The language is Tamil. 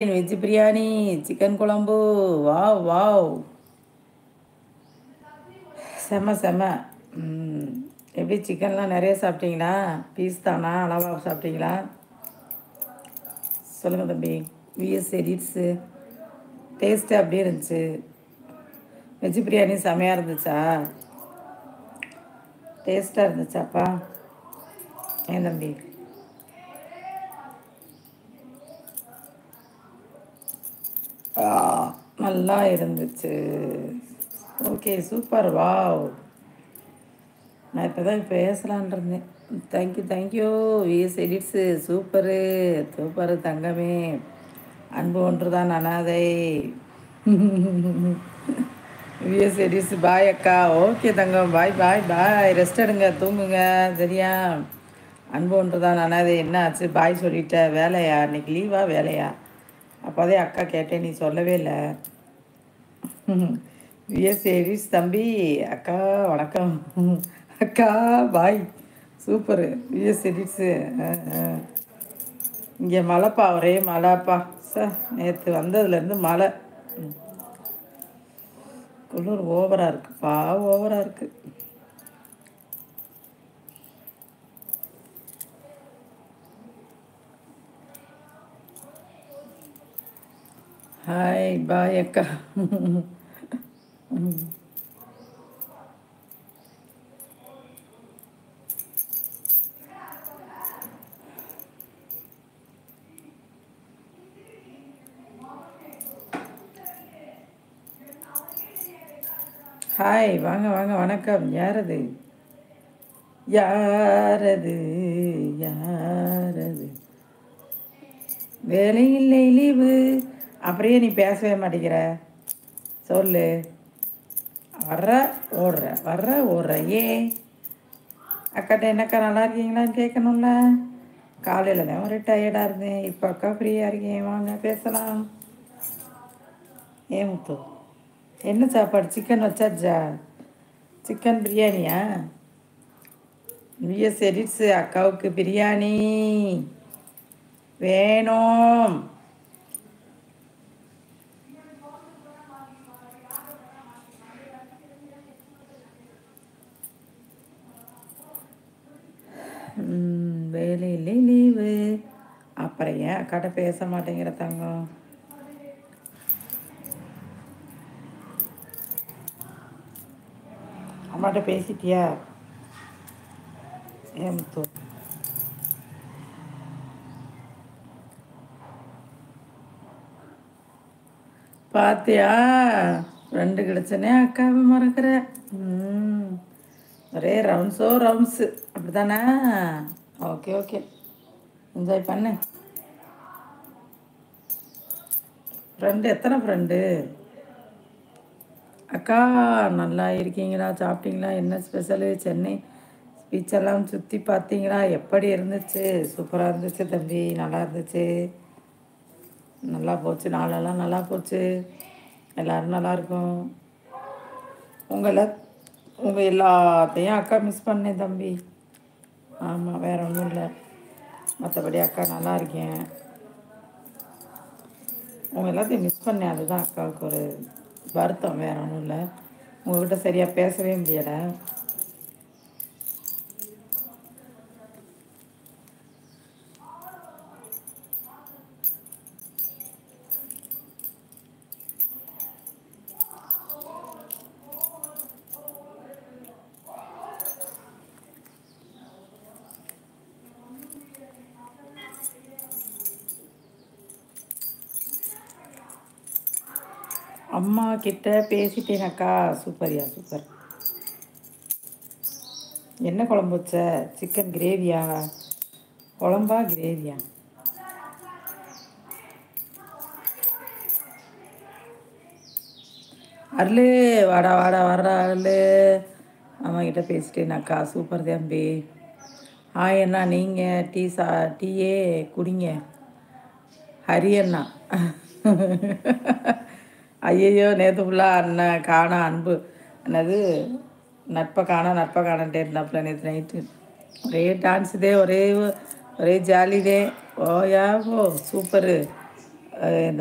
வெஜ் பிரியாணி, சிக்கன் குழம்பு. வாவ் வாவ், செம்ம செம்ம. ம், எப்படி சிக்கன்லாம் நிறைய சாப்பிட்டீங்களா? பீஸ் தானா அளவா சாப்பிட்டீங்களா? சொல்லுங்கள் தம்பி. விஎஸ் எடிட்ஸு டேஸ்ட்டு அப்படியே இருந்துச்சு. வெஜ் பிரியாணி செமையாக இருந்துச்சா? டேஸ்ட்டாக இருந்துச்சாப்பா? ஏன் தம்பி? ஆ, நல்லா இருந்துச்சு. Okay, super. வாவ், நான் இப்போ தான் பேசலான் இருந்தேன். Thank you thank you VS edits. Super super தங்கமே. அன்பு ஒன்று தான் அனாதை. விஎஸ் எடிட்ஸ் பாய் அக்கா. ஓகே தங்கம், பாய் பாய் பாய். ரெஸ்ட் எடுங்க, தூங்குங்க. சரியா? அன்பு ஒன்று தான் அனாதை. என்ன ஆச்சு? பாய் சொல்லிட்ட? வேலையா? இன்னைக்கு லீவா வேலையா? அப்போதே அக்கா கேட்டேன், நீ சொல்லவே இல்லை. விஎஸ் எடிட்ஸ் தம்பி. அக்கா வணக்கம். அக்கா பாய். Super vs edits. இங்கே மழைப்பா, ஒரே மழைப்பா. சார் நேற்று வந்ததுலேருந்து மழை. குளிர் ஓவராக இருக்குப்பா, ஓவராக இருக்குது. ஹாய் பாய் அக்கா. ஹாய், வாங்க வாங்க, வணக்கம். யாரது? யாரது? யாரது? வேலை இல்லை, லீவு. அப்படியே நீ பேசவே மாட்டேங்கிற. சொல்லு. வர்ற ஓடுற, வர்ற ஓடுற. ஏன் அக்காட்ட என்னக்கா நல்லா இருக்கீங்களான்னு கேட்கணும்ல. காலையில் தான் ஒரு டயர்டாக இருந்தேன், இப்போ அக்கா ஃப்ரீயாக இருக்கேன், வாங்க பேசலாம். ஏன் முத்து, என்ன சாப்பாடு? சிக்கன் வச்சாச்சா? சிக்கன் பிரியாணியா? விஎஸ் எடிட்ஸு அக்காவுக்கு பிரியாணி வேணும். வேலை இல்லை, லீவு. அப்புறம் ஏன் அக்காட்ட பேச மாட்டேங்கிற தங்கம்? அம்மாட்ட பேசிட்டியா? ஏன் முத்து? பாத்தியா, ஃப்ரெண்டு கிடச்சனே அக்காவை மறக்கிற. ஒரே ரவுண்ட்ஸோ ரவுண்ட்ஸு, அப்படி தானே? ஓகே ஓகே, என்ஜாய் பண்ணு. ஃப்ரெண்டு எத்தனை ஃப்ரெண்டு? அக்கா நல்லா இருக்கீங்களா? சாப்பிட்டீங்களா? என்ன ஸ்பெஷலு? சென்னை ஸ்பீச்செல்லாம் சுற்றி பார்த்தீங்களா? எப்படி இருந்துச்சு? சூப்பராக இருந்துச்சு தம்பி, நல்லா இருந்துச்சு. நல்லா போச்சு, நாளெல்லாம் நல்லா போச்சு. எல்லோரும் நல்லாயிருக்கும். உங்களை உங்கள் எல்லாத்தையும் அக்கா மிஸ் பண்ணேன் தம்பி. ஆமாம், வேறு ஒன்றும் இல்லை. மற்றபடி அக்கா நல்லா இருக்கேன். உங்கள் எல்லாத்தையும் மிஸ் பண்ணேன், அதுதான் அக்காவுக்கு ஒரு வருத்தம், வேறு ஒன்றும் இல்லை. உங்கள்கிட்ட சரியாக பேசவே முடியலை. அம்மா கிட்ட பேசிட்டேன் அக்கா. சூப்பர்யா, சூப்பர். என்ன குழம்பு வச்ச? சிக்கன் கிரேவியா? குழம்பா கிரேவியா? அருளு, வாடா வாடா வர்றா அருளு. அம்மாக்கிட்ட பேசிட்டேனாக்கா. சூப்பர் தம்பி. அண்ணா, நீங்கள் டீயே குடிங்க. ஹரியண்ணா. ஐயையோ, நேற்று ஃபுல்லாக அண்ணன் காணா, அன்பு என்னது நட்பை காணன்ட்டே இருந்தாப்புல நேற்று நைட்டு. ஒரே டான்ஸுதே, ஒரே ஒரே ஜாலிதே. ஓயா ஓ, சூப்பரு. அஹ்